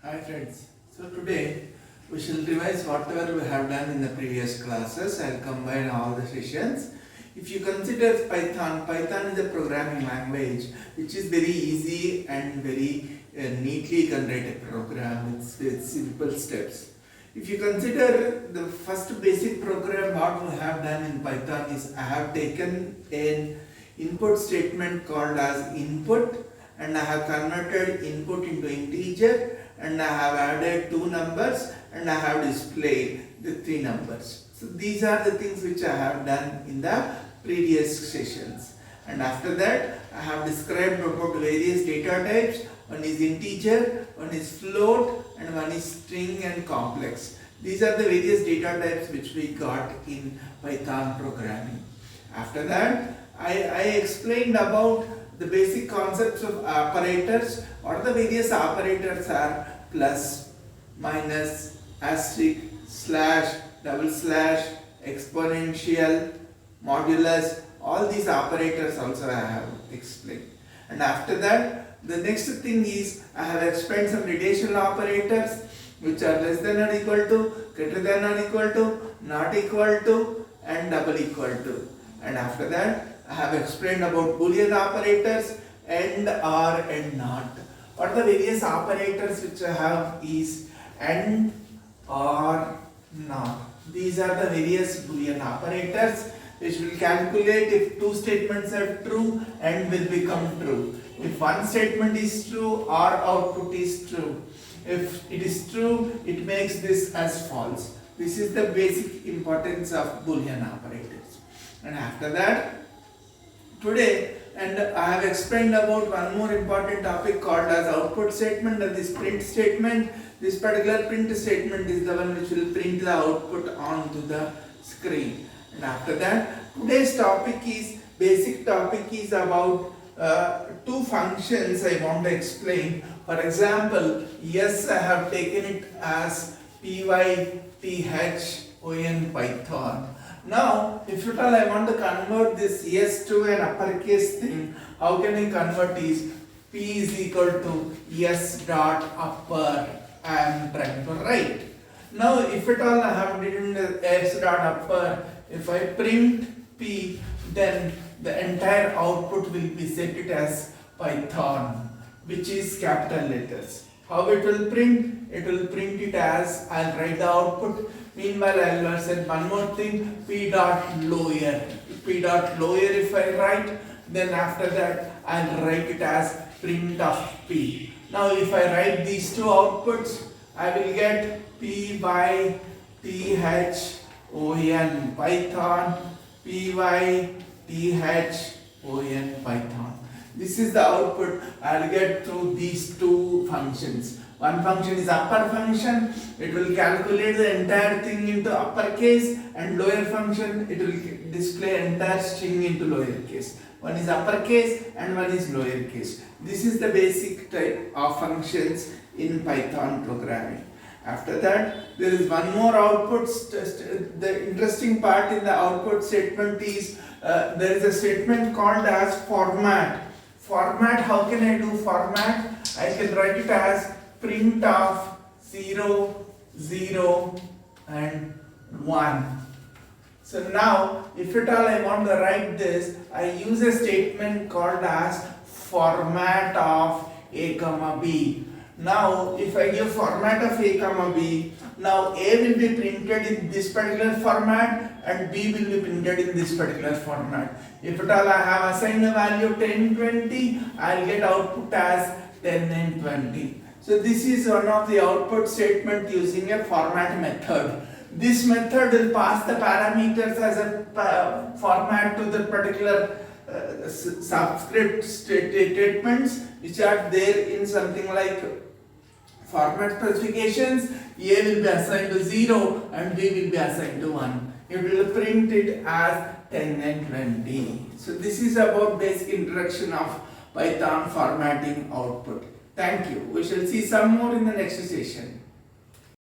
Hi friends, so today we shall revise whatever we have done in the previous classes. I'll combine all the sessions. If you consider Python is a programming language which is very easy and very neatly you can write a program with simple steps. If you consider the first basic program what we have done in Python is I have taken an input statement called as input and I have converted input into integer and I have added two numbers and I have displayed the three numbers. So these are the things which I have done in the previous sessions. And after that I have described about various data types. One is integer, one is float and one is string and complex. These are the various data types which we got in Python programming. After that I explained about the basic concepts of operators. What the various operators are: plus, minus, asterisk, slash, double slash, exponential, modulus. All these operators also I have explained. And after that, the next thing is I have explained some relational operators which are less than or equal to, greater than or equal to, not equal to, and double equal to. And after that, I have explained about Boolean operators, and, or, and not. What the various operators which I have is and, or, not. These are the various Boolean operators which will calculate if two statements are true and will become true. If one statement is true or output is true. If it is true, it makes this as false. This is the basic importance of Boolean operators. And after that, today, and I have explained about one more important topic called as output statement and this print statement. This particular print statement is the one which will print the output onto the screen. And after that, today's topic is, basic topic is about two functions I want to explain. For example, yes, I have taken it as Python Python. Now, if at all I want to convert this yes to an uppercase thing, how can I convert is P is equal to yes dot upper I am trying to write. Now, if at all I have written yes dot upper, if I print P, then the entire output will be set it as Python, which is capital letters. How it will print? It will print it as, I'll write the output. Meanwhile, I'll say one more thing, P dot lower. P dot lower if I write, then after that I'll write it as print of P. Now if I write these two outputs, I will get P by Thon Python, P by Thon Python. This is the output I'll get through these two functions. One function is upper function, it will calculate the entire thing into uppercase, and lower function, it will display entire string into lowercase. One is uppercase and one is lowercase. This is the basic type of functions in Python programming. After that, there is one more output. The interesting part in the output statement is there is a statement called as format. Format, how can I do format? I can write it as print of 0, 0 and 1. So now, if at all I want to write this, I use a statement called as format of a comma b. Now, if I give format of a comma b, now a will be printed in this particular format and b will be printed in this particular format. If at all I have assigned a value 10, 20, I will get output as 10 and 20. So this is one of the output statement using a format method. This method will pass the parameters as a format to the particular subscript statements which are there in something like format specifications. A will be assigned to 0 and B will be assigned to 1. It will print it as 10 and 20. So this is about basic introduction of Python formatting output. Thank you. We shall see some more in the next session.